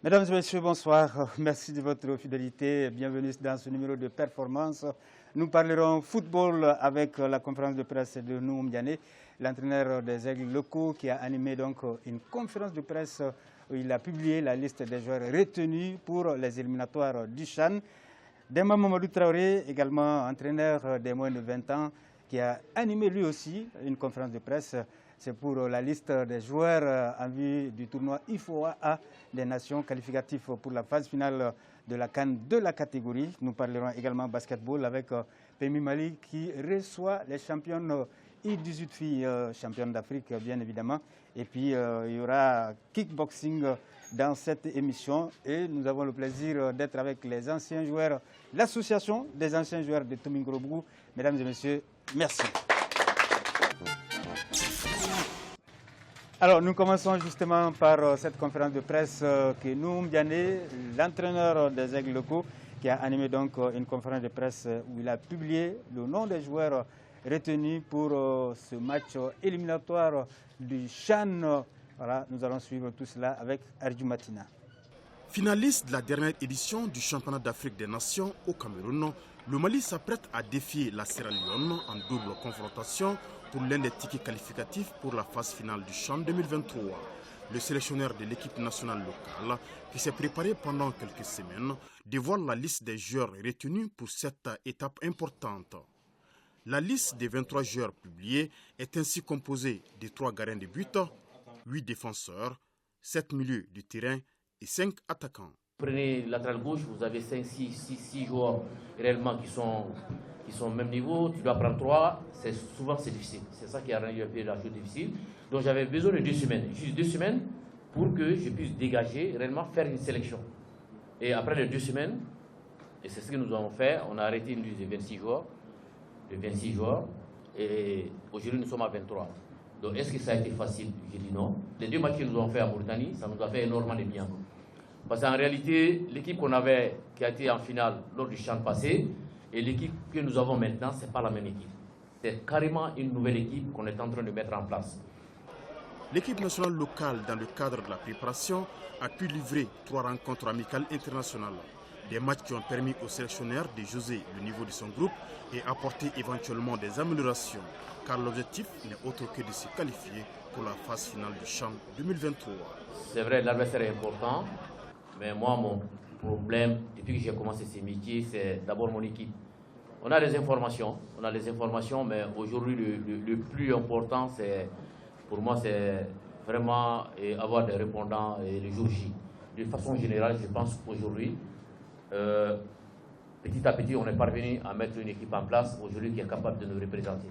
Mesdames et messieurs, bonsoir. Merci de votre fidélité. Bienvenue dans ce numéro de performance. Nous parlerons football avec la conférence de presse de Nouhou Ndiané, l'entraîneur des Aigles locaux qui a animé donc une conférence de presse où il a publié la liste des joueurs retenus pour les éliminatoires du CHAN. Demba Mamadou Traoré, également entraîneur des moins de 20 ans, qui a animé lui aussi une conférence de presse. C'est pour la liste des joueurs en vue du tournoi IFOA des nations qualificatifs pour la phase finale de la CAN de la catégorie. Nous parlerons également basketball avec Pemi Mali qui reçoit les championnes I18 filles, championnes d'Afrique bien évidemment. Et puis il y aura kickboxing dans cette émission et nous avons le plaisir d'être avec les anciens joueurs, l'association des anciens joueurs de Tomingorobougou. Mesdames et messieurs, merci. Alors, nous commençons justement par cette conférence de presse que Nouhou Ndiané, l'entraîneur des Aigles locaux, qui a animé donc une conférence de presse où il a publié le nom des joueurs retenus pour ce match éliminatoire du CHAN. Voilà, nous allons suivre tout cela avec Arju Matina. Finaliste de la dernière édition du championnat d'Afrique des Nations au Cameroun, le Mali s'apprête à défier la Sierra Leone en double confrontation pour l'un des tickets qualificatifs pour la phase finale du CHAN 2023. Le sélectionneur de l'équipe nationale locale, qui s'est préparé pendant quelques semaines, dévoile la liste des joueurs retenus pour cette étape importante. La liste des 23 joueurs publiés est ainsi composée de 3 gardiens de but, 8 défenseurs, 7 milieux du terrain et 5 attaquants. Prenez latéral gauche, vous avez 6 joueurs réellement qui sont au même niveau. Tu dois prendre 3, souvent c'est difficile. C'est ça qui a rendu un peu la chose difficile. Donc j'avais besoin de 2 semaines, juste 2 semaines pour que je puisse dégager, réellement faire une sélection. Et après les 2 semaines, et c'est ce que nous avons fait, on a arrêté une liste de 26 joueurs, et aujourd'hui nous sommes à 23. Donc est-ce que ça a été facile? J'ai dit non. Les 2 matchs que nous avons fait à Mauritanie, ça nous a fait énormément de bien. Parce qu'en réalité, l'équipe qu'on avait, qui a été en finale lors du CHAN passé, et l'équipe que nous avons maintenant, ce n'est pas la même équipe. C'est carrément une nouvelle équipe qu'on est en train de mettre en place. L'équipe nationale locale, dans le cadre de la préparation, a pu livrer 3 rencontres amicales internationales. Des matchs qui ont permis aux sélectionneurs de jauger le niveau de son groupe et apporter éventuellement des améliorations, car l'objectif n'est autre que de se qualifier pour la phase finale du CHAN 2023. C'est vrai, l'adversaire est important, mais moi, mon problème, depuis que j'ai commencé ce métier, c'est d'abord mon équipe. On a les informations, mais aujourd'hui, le plus important, pour moi, c'est vraiment avoir des répondants le jour J. De façon générale, je pense qu'aujourd'hui, petit à petit, on est parvenu à mettre une équipe en place aujourd'hui qui est capable de nous représenter.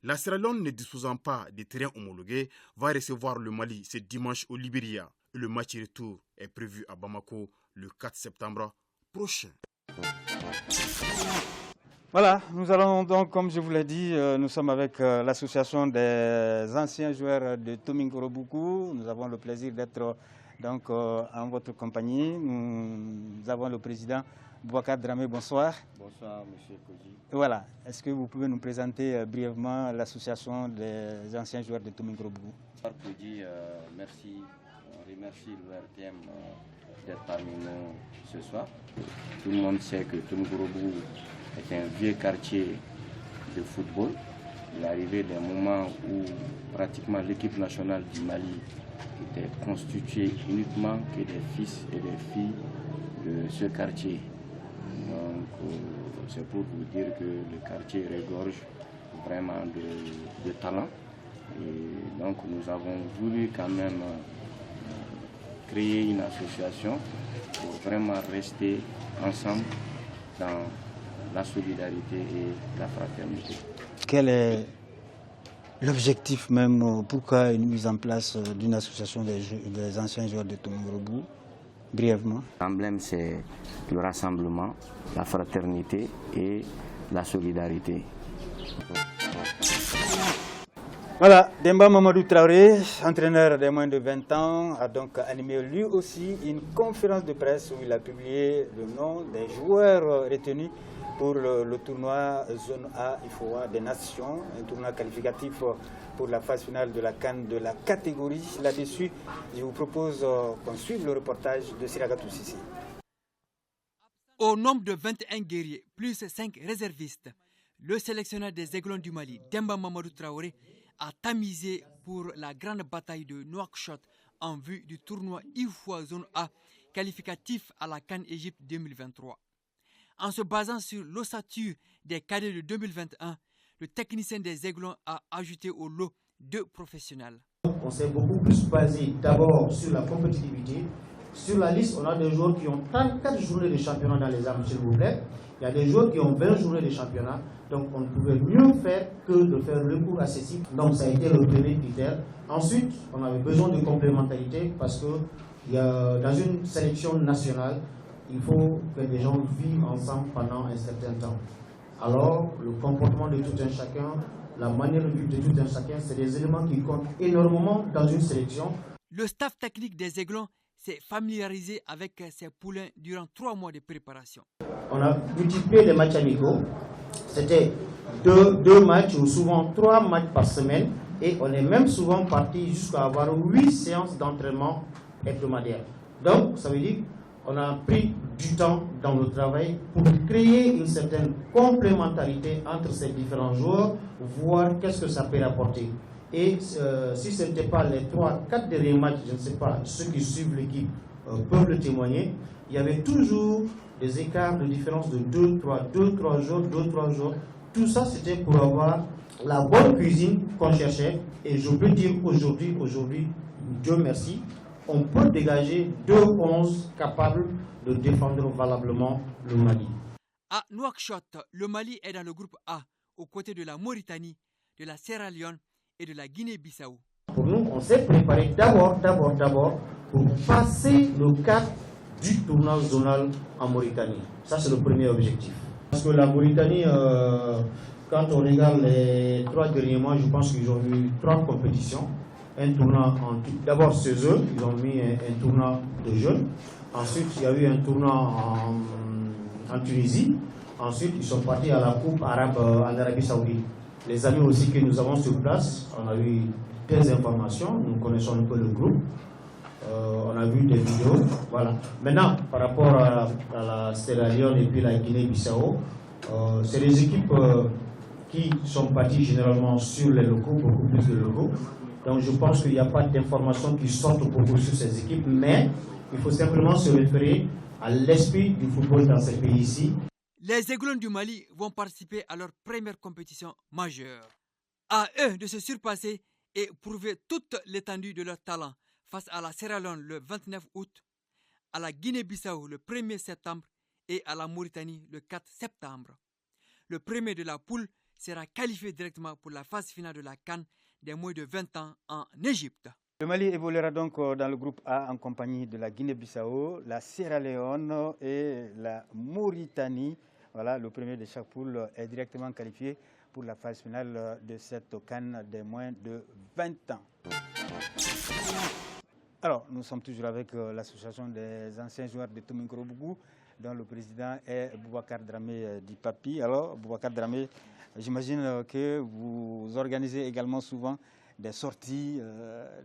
La Sierra Leone, ne disposant pas de terrain homologué, va recevoir le Mali ce dimanche au Libéria. Le match retour est prévu à Bamako le 4 septembre prochain. Voilà, nous allons donc, comme je vous l'ai dit, nous sommes avec l'association des anciens joueurs de Tomingorobougou. Nous avons le plaisir d'être donc en votre compagnie. Nous avons le président Boubacar Dramé, bonsoir. Bonsoir, monsieur Koji. Voilà, est-ce que vous pouvez nous présenter brièvement l'association des anciens joueurs de Tomingorobougou? Koji, merci. On remercie l'ORTM d'être parmi nous ce soir. Tout le monde sait que Tomingorobougou est un vieux quartier de football. Il est arrivé des moments où pratiquement l'équipe nationale du Mali était constituée uniquement que des fils et des filles de ce quartier. Donc c'est pour vous dire que le quartier regorge vraiment de talent. Et donc nous avons voulu quand même créer une association pour vraiment rester ensemble dans la solidarité et la fraternité. Quel est l'objectif même, pourquoi une mise en place d'une association des anciens joueurs de Tomingorobougou, brièvement? L'emblème, c'est le rassemblement, la fraternité et la solidarité. Voilà, Demba Mamadou Traoré, entraîneur des moins de 20 ans, a donc animé lui aussi une conférence de presse où il a publié le nom des joueurs retenus pour le tournoi Zone A IFOA des Nations, un tournoi qualificatif pour la phase finale de la CAN de la catégorie. Là-dessus, je vous propose qu'on suive le reportage de Siragatou Sissi. Au nombre de 21 guerriers, plus 5 réservistes, le sélectionneur des Aiglons du Mali, Demba Mamadou Traoré, a tamisé pour la grande bataille de Nouakchott en vue du tournoi IFOA Zone A qualificatif à la CAN Égypte 2023. En se basant sur l'ossature des cadets de 2021, le technicien des Aiglons a ajouté au lot 2 professionnels. On s'est beaucoup plus basé d'abord sur la compétitivité. Sur la liste, on a des joueurs qui ont 34 journées de championnat dans les armes, s'il vous plaît. Il y a des joueurs qui ont 20 journées de championnat. Donc on ne pouvait mieux faire que de faire recours à ces sites. Donc ça a été le premier critère. Ensuite, on avait besoin de complémentarité parce que dans une sélection nationale, il faut que les gens vivent ensemble pendant un certain temps. Alors, le comportement de tout un chacun, la manière de vivre de tout un chacun, c'est des éléments qui comptent énormément dans une sélection. Le staff technique des Aiglons s'est familiarisé avec ces poulains durant 3 mois de préparation. On a multiplié les matchs amicaux. C'était 2 matchs ou souvent 3 matchs par semaine. Et on est même souvent parti jusqu'à avoir 8 séances d'entraînement hebdomadaires. Donc, ça veut dire qu'on a pris du temps dans le travail pour créer une certaine complémentarité entre ces différents joueurs, voir qu'est-ce que ça peut apporter. Et si ce n'était pas les 3-4 derniers matchs, je ne sais pas, ceux qui suivent l'équipe peuvent le témoigner, il y avait toujours des écarts de différence de 2-3 jours. Tout ça, c'était pour avoir la bonne cuisine qu'on cherchait. Et je peux dire aujourd'hui, Dieu merci, on peut dégager 2 11 capables de défendre valablement le Mali. À Nouakchott, le Mali est dans le groupe A, aux côtés de la Mauritanie, de la Sierra Leone et de la Guinée-Bissau. Pour nous, on s'est préparé d'abord pour passer le cap du tournoi zonal en Mauritanie. Ça, c'est le premier objectif. Parce que la Mauritanie, quand on regarde les 3 derniers mois, je pense qu'ils ont eu 3 compétitions. Un tournoi d'abord chez eux, ils ont mis un tournoi de jeunes. Ensuite, il y a eu un tournoi en Tunisie. Ensuite, ils sont partis à la Coupe arabe en Arabie Saoudite. Les amis aussi que nous avons sur place, on a eu des informations, nous connaissons un peu le groupe. On a vu des vidéos, voilà. Maintenant, par rapport à la Sierra Leone et puis la Guinée-Bissau, c'est des équipes qui sont parties généralement sur les locaux, beaucoup plus de locaux. Donc je pense qu'il n'y a pas d'informations qui sortent beaucoup sur ces équipes, mais il faut simplement se référer à l'esprit du football dans ces pays-ci. Les Aiglons du Mali vont participer à leur première compétition majeure. À eux de se surpasser et prouver toute l'étendue de leur talent face à la Sierra Leone le 29 août, à la Guinée-Bissau le 1er septembre et à la Mauritanie le 4 septembre. Le premier de la poule sera qualifié directement pour la phase finale de la CAN des moins de 20 ans en Égypte. Le Mali évoluera donc dans le groupe A en compagnie de la Guinée-Bissau, la Sierra Leone et la Mauritanie. Voilà, le premier de chaque poule est directement qualifié pour la phase finale de cette CAN des moins de 20 ans. Alors, nous sommes toujours avec l'association des anciens joueurs de Tomikorobougou, dont le président est Boubacar Dramé Dipapi. Alors, Boubacar Dramé, j'imagine que vous organisez également souvent des sorties,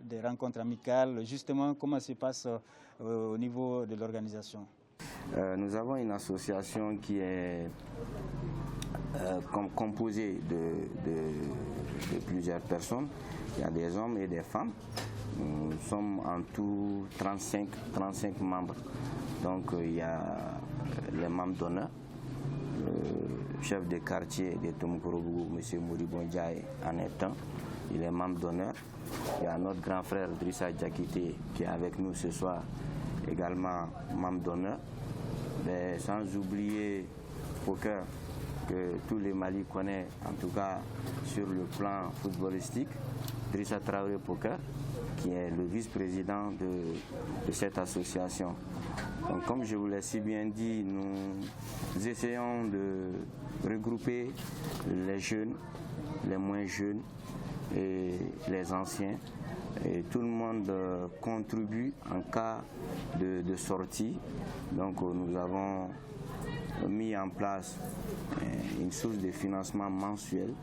des rencontres amicales. Justement, comment ça se passe au niveau de l'organisation? Nous avons une association qui est composée de plusieurs personnes. Il y a des hommes et des femmes. Nous sommes en tout 35 membres. Donc il y a les membres d'honneur, le chef de quartier de Tomikorobougou, M. Mouribon Ndiaye, en est un. Il est membre d'honneur. Il y a notre grand frère Drissa Diakité qui est avec nous ce soir, également membre d'honneur. Mais sans oublier Poker, que tout le Mali connaît, en tout cas sur le plan footballistique, Drissa Traoré Poker, qui est le vice-président de cette association. Donc, comme je vous l'ai si bien dit, nous essayons de regrouper les jeunes, les moins jeunes et les anciens et tout le monde contribue en cas de sortie. Donc nous avons mis en place une source de financement mensuel.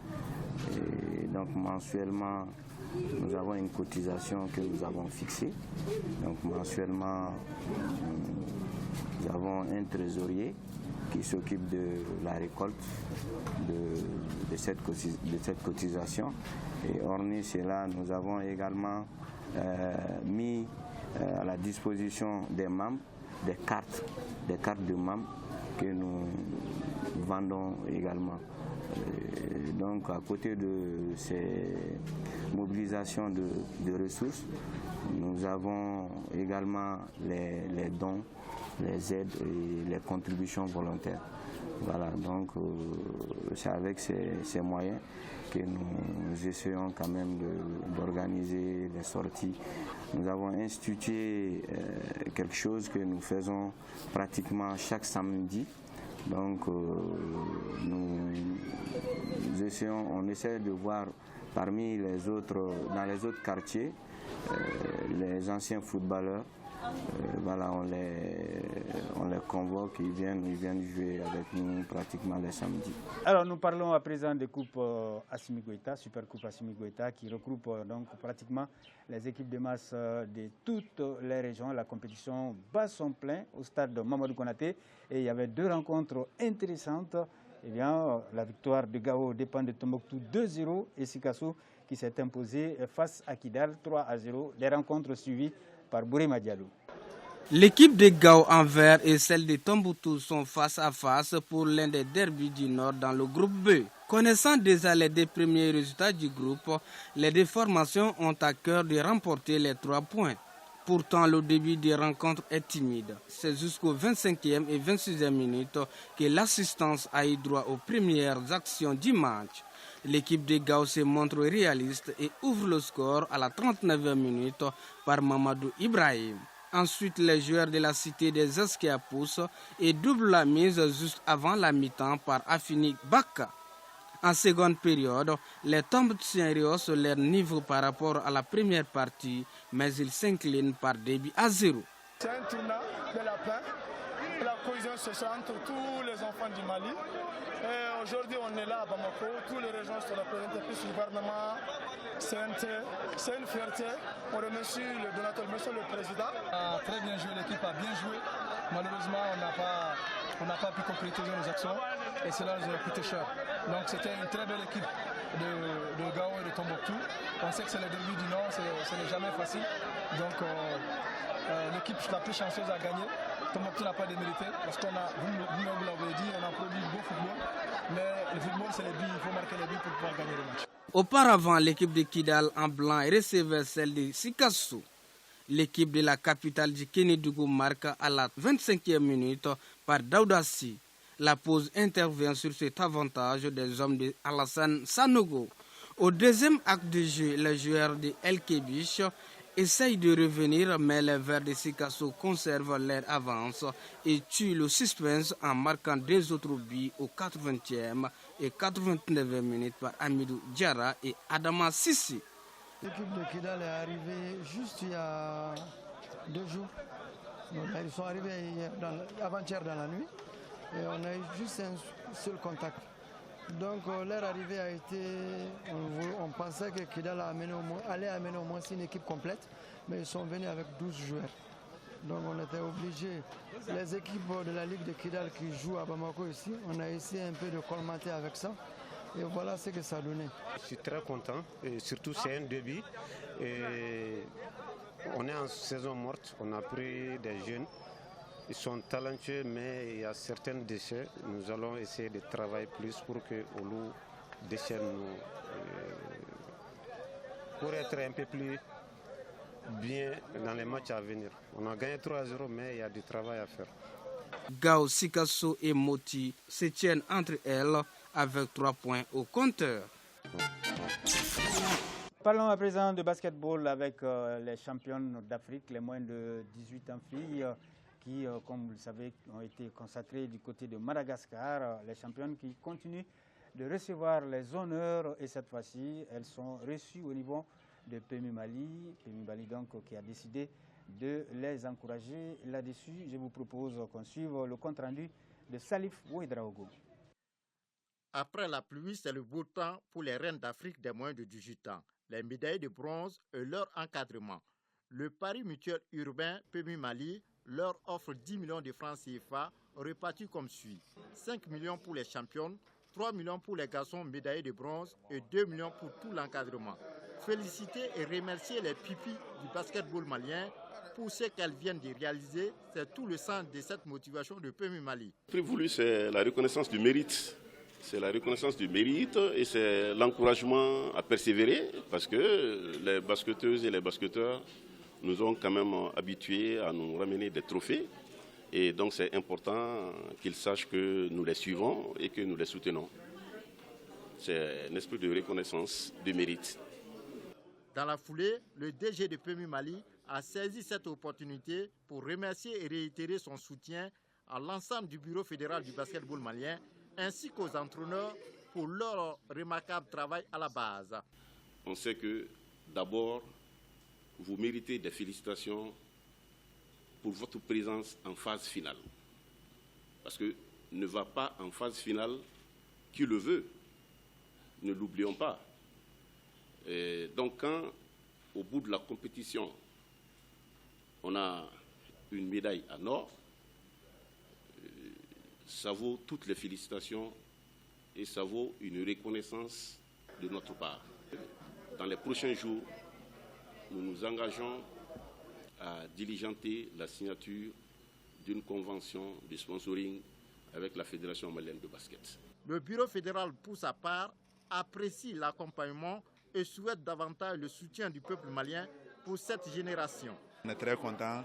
Et donc mensuellement, nous avons une cotisation que nous avons fixée. Donc mensuellement, nous avons un trésorier qui s'occupe de la récolte de cette cotisation. Et hormis cela, nous avons également mis à la disposition des membres des cartes de membres que nous vendons également. Donc à côté de ces mobilisations de ressources, nous avons également les dons, les aides et les contributions volontaires. Voilà, donc c'est avec ces moyens que nous essayons quand même d'organiser les sorties. Nous avons institué quelque chose que nous faisons pratiquement chaque samedi. Donc nous essayons, on essaie de voir parmi les autres, dans les autres quartiers, les anciens footballeurs. Voilà, on les convoque, ils viennent jouer avec nous pratiquement les samedis. Alors nous parlons à présent de Coupe Assimi Goïta, Super Coupe Assimi Goïta, qui regroupe donc pratiquement les équipes de masse de toutes les régions. La compétition bat son plein au stade de Mamadou Konaté et il y avait deux rencontres intéressantes. Eh bien, la victoire de Gao dépend de Tombouctou 2-0 et Sikasso qui s'est imposé face à Kidal 3-0. Les rencontres suivies par Bourema Diallo. L'équipe de Gao en vert et celle de Tombouctou sont face à face pour l'un des derbys du Nord dans le groupe B. Connaissant déjà les deux premiers résultats du groupe, les deux formations ont à cœur de remporter les 3 points. Pourtant, le début des rencontres est timide. C'est jusqu'au 25e et 26e minute que l'assistance a eu droit aux premières actions du match. L'équipe de Gao se montre réaliste et ouvre le score à la 39e minute par Mamadou Ibrahim. Ensuite, les joueurs de la cité des Eskia poussent et doublent la mise juste avant la mi-temps par Afini Baka. En seconde période, les Tombouctiens rehaussent leur niveau par rapport à la première partie, mais ils s'inclinent par 2-0. C'est un tournant de la paix, de la cohésion sociale entre tous les enfants du Mali. Aujourd'hui, on est là à Bamako, tous les régions sont représentées, plus le gouvernement. C'est une fierté. On remercie le donateur, monsieur le président. A très bien joué, l'équipe a bien joué. Malheureusement, on n'a pas pu concrétiser nos actions et cela nous a coûté cher. Donc c'était une très belle équipe de Gao et de Tombouctou. On sait que c'est le début du Nord, ce n'est jamais facile. Donc l'équipe la plus chanceuse a gagné. Tombouctou n'a pas démérité parce qu'on a, vous l'avez dit, on a produit beau football. Mais le football, c'est les buts, il faut marquer les buts pour pouvoir gagner le match. Auparavant, l'équipe de Kidal en blanc recevait celle de Sikasso. L'équipe de la capitale du Kénédougou marque à la 25e minute par Daoudassi. La pause intervient sur cet avantage des hommes de Alassane Sanogo. Au deuxième acte de jeu, les joueurs de El Kébiche essayent de revenir, mais les Verts de Sikasso conservent leur avance et tuent le suspense en marquant 2 autres buts au 80e et 89e minute par Amidou Diarra et Adama Sissi. L'équipe de Kidal est arrivée juste il y a 2 jours. Donc, ils sont arrivés avant-hier dans la nuit et on a eu juste un seul contact. Donc leur arrivée a été, on pensait que Kidal allait amener au moins une équipe complète, mais ils sont venus avec 12 joueurs. Donc on était obligés, les équipes de la Ligue de Kidal qui jouent à Bamako ici, on a essayé un peu de colmater avec ça. Et voilà ce que ça a donné. Je suis très content, et surtout c'est un début. Et on est en saison morte, on a pris des jeunes. Ils sont talentueux, mais il y a certains déchets. Nous allons essayer de travailler plus pour que Oulu déchaîne nous, pour être un peu plus bien dans les matchs à venir. On a gagné 3-0, mais il y a du travail à faire. Gao, Sikasso et Moti se tiennent entre elles avec 3 points au compteur. Parlons à présent de basketball avec les championnes d'Afrique, les moins de 18 ans filles, qui, comme vous le savez, ont été consacrées du côté de Madagascar. Les championnes qui continuent de recevoir les honneurs et cette fois-ci, elles sont reçues au niveau de PMU Mali. PMU Mali donc qui a décidé de les encourager. Là-dessus, je vous propose qu'on suive le compte-rendu de Salif Ouedraogo. Après la pluie, c'est le beau temps pour les reines d'Afrique des moins de 18 ans. Les médailles de bronze et leur encadrement. Le pari mutuel urbain PMU Mali leur offre 10 millions de francs CFA répartis comme suit. 5 millions pour les championnes, 3 millions pour les garçons médaillés de bronze et 2 millions pour tout l'encadrement. Féliciter et remercier les pipis du basketball malien pour ce qu'elles viennent de réaliser. C'est tout le sens de cette motivation de PMU Mali. Le prix voulu, c'est la reconnaissance du mérite. C'est la reconnaissance du mérite et c'est l'encouragement à persévérer parce que les basketteuses et les basketteurs nous ont quand même habitués à nous ramener des trophées. Et donc c'est important qu'ils sachent que nous les suivons et que nous les soutenons. C'est un esprit de reconnaissance, de mérite. Dans la foulée, le DG de PMU Mali a saisi cette opportunité pour remercier et réitérer son soutien à l'ensemble du bureau fédéral du basketball malien ainsi qu'aux entraîneurs pour leur remarquable travail à la base. On sait que d'abord, vous méritez des félicitations pour votre présence en phase finale. Parce que ne va pas en phase finale qui le veut. Ne l'oublions pas. Et donc quand, au bout de la compétition, on a une médaille en or, ça vaut toutes les félicitations et ça vaut une reconnaissance de notre part. Dans les prochains jours, nous nous engageons à diligenter la signature d'une convention de sponsoring avec la Fédération malienne de basket. Le bureau fédéral, pour sa part, apprécie l'accompagnement et souhaite davantage le soutien du peuple malien pour cette génération. On est très content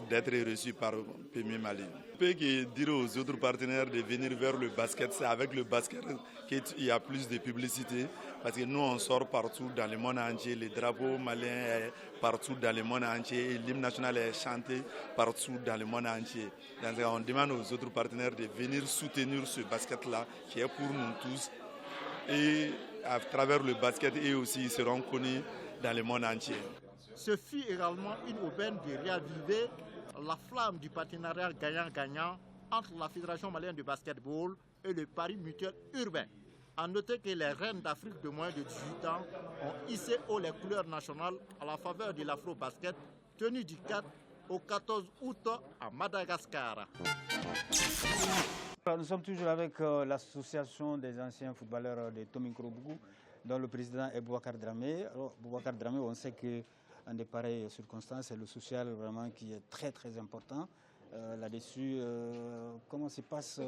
d'être reçu par PMU Mali. Je peux dire aux autres partenaires de venir vers le basket. C'est avec le basket qu'il y a plus de publicité parce que nous on sort partout dans le monde entier. Le drapeau malien est partout dans le monde entier et l'hymne national est chanté partout dans le monde entier. Donc on demande aux autres partenaires de venir soutenir ce basket-là qui est pour nous tous. Et à travers le basket, eux aussi seront connus dans le monde entier. Ce fut également une aubaine de réaviver la flamme du partenariat gagnant-gagnant entre la Fédération malienne de basketball et le pari mutuel urbain. A noter que les reines d'Afrique de moins de 18 ans ont hissé haut les couleurs nationales à la faveur de l'Afro-Basket tenu du 4 au 14 août à Madagascar. Nous sommes toujours avec l'association des anciens footballeurs de Tomikro-Bougou, dont le président est Boubacar Dramé. Boubacar Dramé, on sait qu'en de pareilles circonstances, c'est le social vraiment qui est très très important. Là-dessus, comment se passe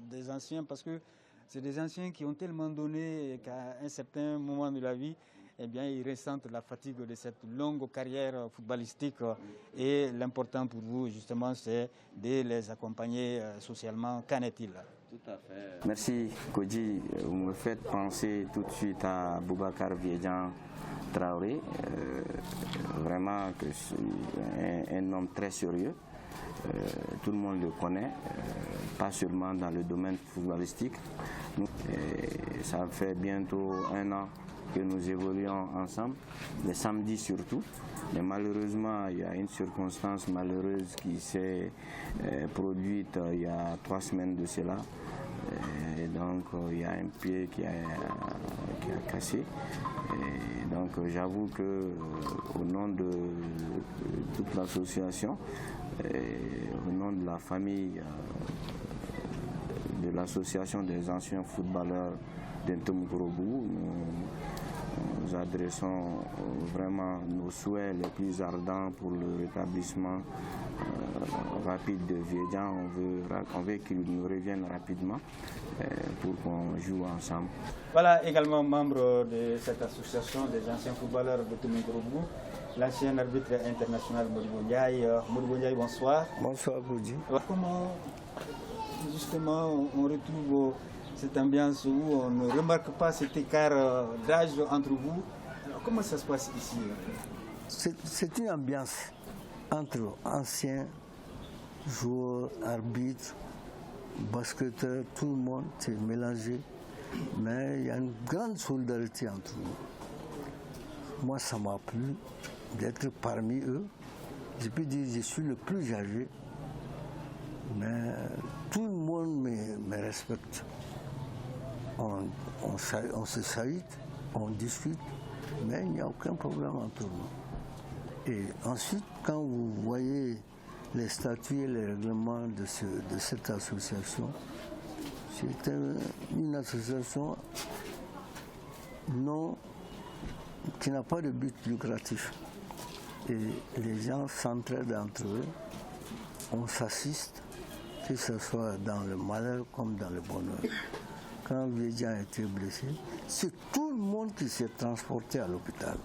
des anciens, parce que c'est des anciens qui ont tellement donné qu'à un certain moment de la vie, eh bien, ils ressentent la fatigue de cette longue carrière footballistique. Et l'important pour vous, justement, c'est de les accompagner socialement. Qu'en est-il? Tout à fait. Merci, Kodji. Vous me faites penser tout de suite à Boubacar Viedjan Traoré. Vraiment, que c'est un homme très sérieux. Tout le monde le connaît, pas seulement dans le domaine footballistique. Ça fait bientôt 1 an que nous évoluons ensemble, les samedis surtout. Mais malheureusement, il y a une circonstance malheureuse qui s'est produite il y a 3 semaines de cela. Et donc, il y a un pied qui a cassé. Et donc, j'avoue qu'au nom de toute l'association, au nom de la famille de l'association des anciens footballeurs d'Ntomikro-Bougou, nous adressons vraiment nos souhaits les plus ardents pour le rétablissement rapide de Viedjan. On veut qu'il nous revienne rapidement pour qu'on joue ensemble. Voilà également membre de cette association des anciens footballeurs de Tomikro-Bougou, l'ancien arbitre international Modibo Ndiaye. Modibo Ndiaye, bonsoir. Bonsoir, Boudji. Comment justement on retrouve cette ambiance où on ne remarque pas cet écart d'âge entre vous? Alors, comment ça se passe ici? C'est une ambiance entre anciens joueurs, arbitres, basketteurs, tout le monde s'est mélangé. Mais il y a une grande solidarité entre nous. moi ça m'a plu d'être parmi eux. Je peux dire que je suis le plus âgé, mais tout le monde me respecte. On se salue, on discute, mais il n'y a aucun problème entre nous. Et ensuite, quand vous voyez les statuts et les règlements de cette association, c'est une association qui n'a pas de but lucratif. Et les gens s'entraident entre eux, on s'assiste, que ce soit dans le malheur comme dans le bonheur. Quand Viedjan a été blessé, c'est tout le monde qui s'est transporté à l'hôpital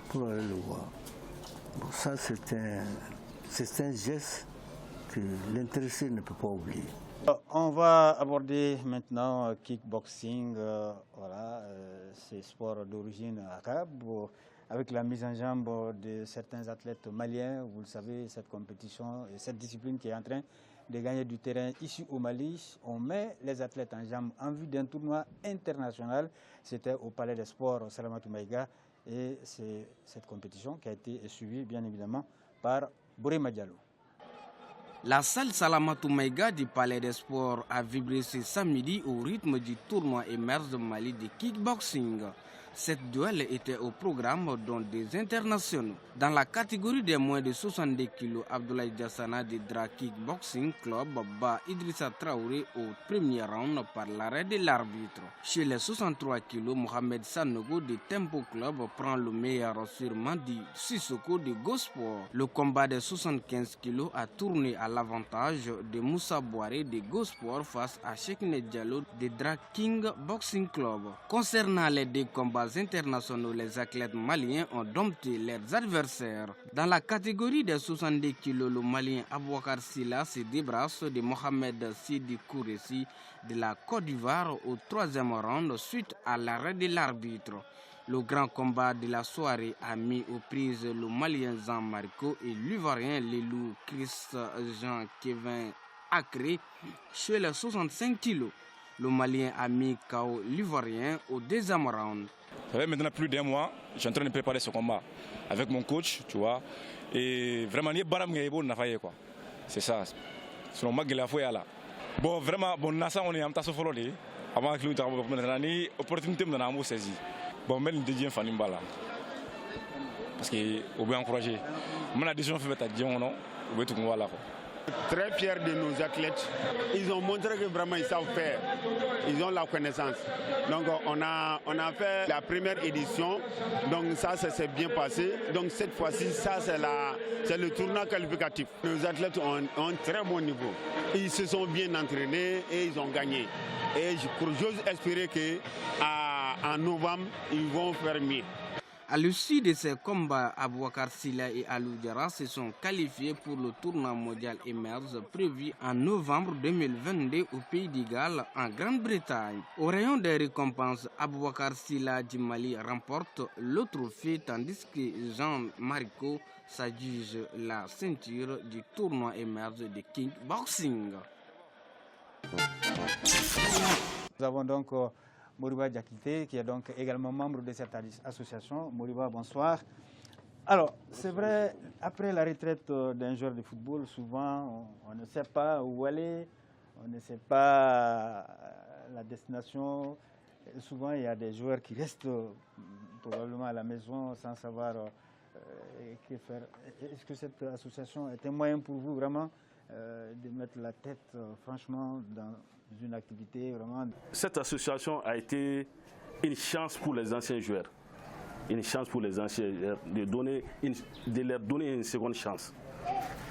pour aller le voir. Bon, ça, c'est un geste que l'intéressé ne peut pas oublier. On va aborder maintenant kickboxing, c'est sport d'origine arabe, avec la mise en jambe de certains athlètes maliens. Vous le savez, cette compétition et cette discipline qui est en train de gagner du terrain ici au Mali. On met les athlètes en jambe en vue d'un tournoi international. C'était au Palais des Sports Salamatou Maïga et c'est cette compétition qui a été suivie bien évidemment par Bourema Diallo. La salle Salamatou Maïga du Palais des Sports a vibré ce samedi au rythme du tournoi Emerge Mali de kickboxing. Cette duel était au programme dont des internationaux. Dans la catégorie des moins de 62 kg, Abdoulaye Diassana de Dra Kickboxing Club bat Idrissa Traoré au premier round par l'arrêt de l'arbitre. Chez les 63 kg, Mohamed Sanogo de Tempo Club prend le meilleur sur Mandi Sissoko de Gosport. Le combat des 75 kg a tourné à l'avantage de Moussa Boiré de Gosport face à Chekne Diallo de Dra King Boxing Club. Concernant les deux combats internationaux, les athlètes maliens ont dompté leurs adversaires. Dans la catégorie des 62 kg, le malien Abouakar Silla se débarrasse de Mohamed Sidi Kouressi de la Côte d'Ivoire au troisième round suite à l'arrêt de l'arbitre. Le grand combat de la soirée a mis aux prises le malien Jean Marco et l'ivoirien Lelou Chris Jean-Kevin Acré chez les 65 kg. Le malien a mis KO l'ivoirien au deuxième round. Ça fait maintenant plus d'un mois, je suis en train de préparer ce combat avec mon coach, tu vois. Et vraiment, c'est ça. Selon moi, là. Bon, vraiment, bon, on est en train de faire ça. Avant que nous ayons l'opportunité de saisir. Bon, mais nous devons faire là. Parce qu'on veut encourager. On a décision de faire ça, on veut tout là. Très fiers de nos athlètes. Ils ont montré que vraiment ils savent faire. Ils ont la connaissance. Donc on a fait la première édition. Donc ça s'est bien passé. Donc cette fois-ci, ça c'est le tournoi qualificatif. Nos athlètes ont un très bon niveau. Ils se sont bien entraînés et ils ont gagné. Et j'ose espérer qu'en novembre, ils vont faire mieux. À l'issue de ces combats, Abouakar Silla et Alou Diarra se sont qualifiés pour le tournoi mondial Emerge prévu en novembre 2022 au Pays de Galles en Grande-Bretagne. Au rayon des récompenses, Abouakar Silla du Mali remporte le trophée tandis que Jean Marico s'adjuge la ceinture du tournoi Emerge de kickboxing. Nous avons donc Moriba Diakité, qui est donc également membre de cette association. Moriba, bonsoir. Alors, c'est vrai, après la retraite d'un joueur de football, souvent, on ne sait pas où aller, on ne sait pas la destination. Et souvent, il y a des joueurs qui restent probablement à la maison sans savoir que faire. Est-ce que cette association est un moyen pour vous vraiment de mettre la tête, franchement, dans une activité vraiment? Cette association a été une chance pour les anciens joueurs. Une chance pour les anciens joueurs de leur donner une seconde chance.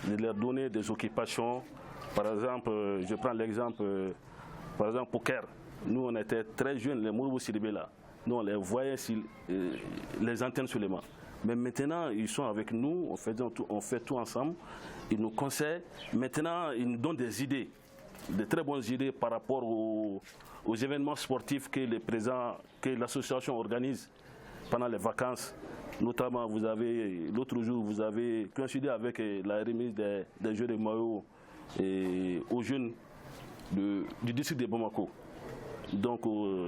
De leur donner des occupations. Par exemple, je prends l'exemple, par exemple, poker. Nous, on était très jeunes, les Mouroubou Sidibé là. Nous, on les voyait sur les antennes seulement. Mais maintenant, ils sont avec nous, on fait tout ensemble. Ils nous conseillent. Maintenant, ils nous donnent des idées. De très bonnes idées par rapport aux événements sportifs que l'association organise pendant les vacances. Notamment, l'autre jour, vous avez coïncidé avec la remise des Jeux de maillot aux jeunes du district de Bamako. Donc,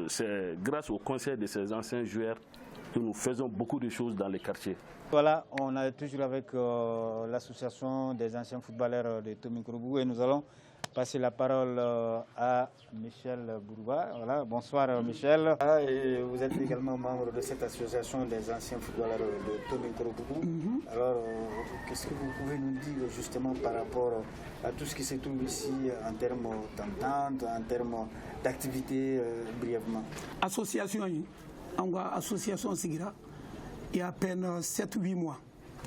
c'est grâce au conseil de ces anciens joueurs Nous faisons beaucoup de choses dans les quartiers. Voilà, on est toujours avec l'association des anciens footballeurs de Tomikorougou et nous allons passer la parole à Michel Bourouba. Voilà, bonsoir Michel. Et vous êtes également membre de cette association des anciens footballeurs de Tomikorougou. Alors, qu'est-ce que vous pouvez nous dire justement par rapport à tout ce qui se trouve ici en termes d'entente, en termes d'activité brièvement? Association, association Sigira, il y a à peine 7-8 mois.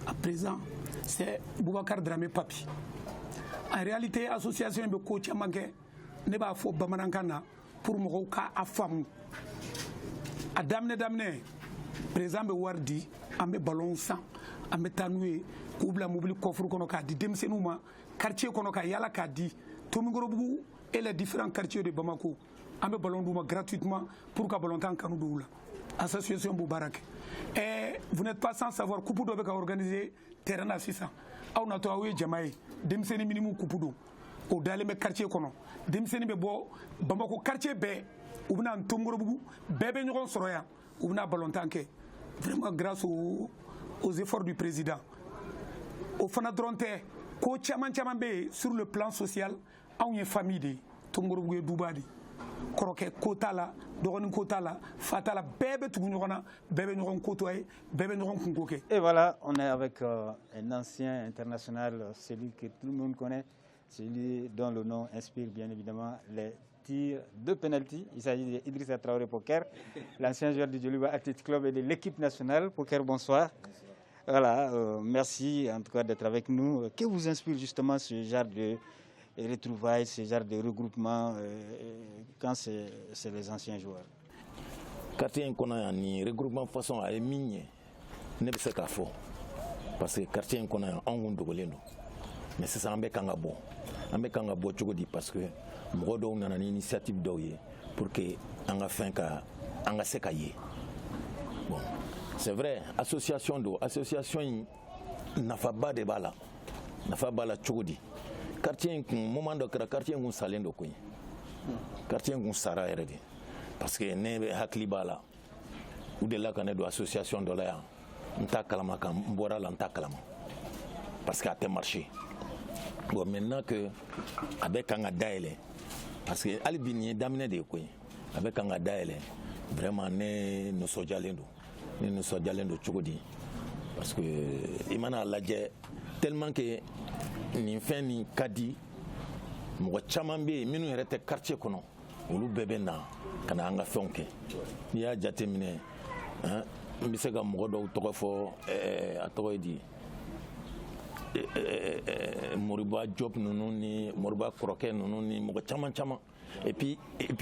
À présent, c'est Boubacar Dramé Papi. En réalité, l'association de coach a manqué, ne va pas Bamanankana pour me faire à femme. À damne, présent, Wardi, à mes ballons sang, à mes tanoués, Koubla mobile coffre qu'on a dit, Demsenouma, quartier qu'on a yala kadi, Tomigorobu et les différents quartiers de Bamako, à mes ballons gratuitement pour qu'à Bolontan Kanoudoula. Association Boubarak. Et vous n'êtes pas sans savoir Kupudo a organisé terrain à 600. On a trouvé Jamaï, Demseni minimum Kupudo, au Daleme quartier Kono, Demseni Bebo, Bamako quartier B, ou bien Tongorobu, Bébé Nyon Soroya, ou bien Bolontanke. Vraiment grâce aux efforts du président. Au Fanadronte, Ko Chaman Chamambe, sur le plan social, on a une famille de Tongorobu et Doubadi. Koroke Kotala, Doron Kotala, Fatala, Bébé Tougourona, Bébé Noron Kotoé, Bébé Noron Kungoke. Et voilà, on est avec un ancien international, celui que tout le monde connaît, celui dont le nom inspire bien évidemment les tirs de penalty. Il s'agit d'Idrissa Traoré Poker, l'ancien joueur du Djoliba Athletic Club et de l'équipe nationale. Poker, bonsoir. Voilà, merci en tout cas d'être avec nous. Que vous inspire justement ce genre de retrouvailles, ce genre de regroupement quand c'est les anciens joueurs? Quartier Nkona ni regroupement façon à émigner ne peut pas faux parce que quartier Nkona en Gondogoleno mais c'est ça ambe kanga bo chogodi parce que modo on a une initiative doye pour que anga finka anga sekaye. Bon, c'est vrai, association n'a pas bas de bala n'a pas bala chogodi quartier moment de quartier ngun salendo ko quartier ngun sara eredi parce que ne hakli bala ou de la canet de association de la nta kalama kan mbora la nta kalama parce que a te marché. Bon, maintenant que avec un daele parce que albini damné de ko avec un daele vraiment ne nous sojalendo chogodi parce que imana laje tellement que ni fɛn ni ka di mɔgɔ caman bɛ yen minnu yɛrɛ tɛ quartier kɔnɔ olu bɛɛ bɛ na ka na an ka fɛnw kɛ n'i y'a jateminɛ n bɛ se ka mɔgɔ dɔw tɔgɔ fɔ a tɔgɔ ye di Moriba Diop ninnu ni Moriba kɔrɔkɛ ninnu ni mɔgɔ caman et puis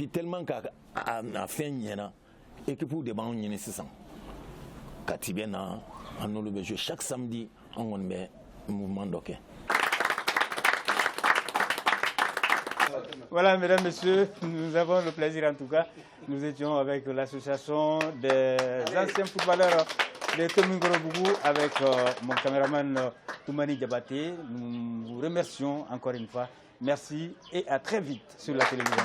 tellement que a fɛn ɲɛna équipe de b'anw ɲini sisan Kati bɛ na an n'olu bɛ jouer chaque samedi an kɔni bɛ mouvement dɔ kɛ. Voilà, mesdames, messieurs, nous avons le plaisir en tout cas. Nous étions avec l'association des anciens footballeurs de Tomikorougou avec mon caméraman Toumani Diabaté. Nous vous remercions encore une fois. Merci et à très vite sur la télévision.